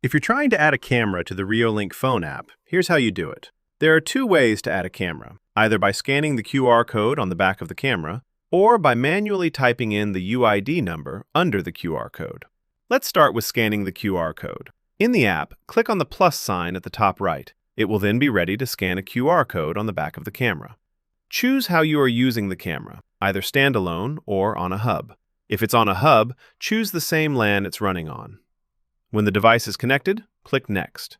If you're trying to add a camera to the Reolink phone app, here's how you do it. There are two ways to add a camera, either by scanning the QR code on the back of the camera or by manually typing in the UID number under the QR code. Let's start with scanning the QR code. In the app, click on the plus sign at the top right. It will then be ready to scan a QR code on the back of the camera. Choose how you are using the camera, either standalone or on a hub. If it's on a hub, choose the same LAN it's running on. When the device is connected, click Next.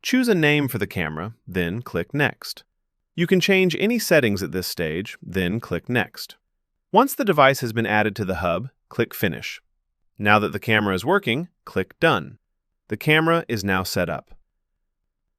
Choose a name for the camera, then click Next. You can change any settings at this stage, then click Next. Once the device has been added to the hub, click Finish. Now that the camera is working, click Done. The camera is now set up.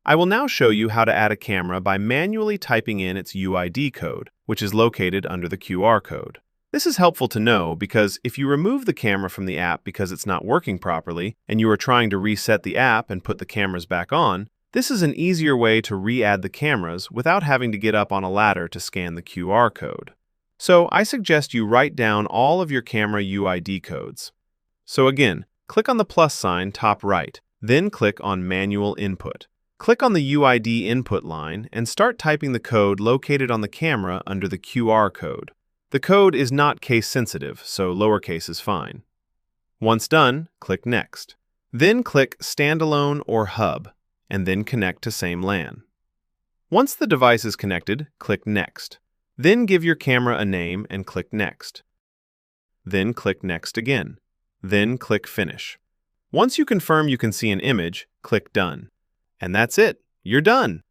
I will now show you how to add a camera by manually typing in its UID code, which is located under the QR code. This is helpful to know because if you remove the camera from the app because it's not working properly and you are trying to reset the app and put the cameras back on, this is an easier way to re-add the cameras without having to get up on a ladder to scan the QR code. So I suggest you write down all of your camera UID codes. So again, click on the plus sign top right, then click on Manual Input. Click on the UID input line and start typing the code located on the camera under the QR code. The code is not case-sensitive, so lowercase is fine. Once done, click Next. Then click Standalone or Hub, and then connect to same LAN. Once the device is connected, click Next. Then give your camera a name and click Next. Then click Next again. Then click Finish. Once you confirm you can see an image, click Done. And that's it. You're done.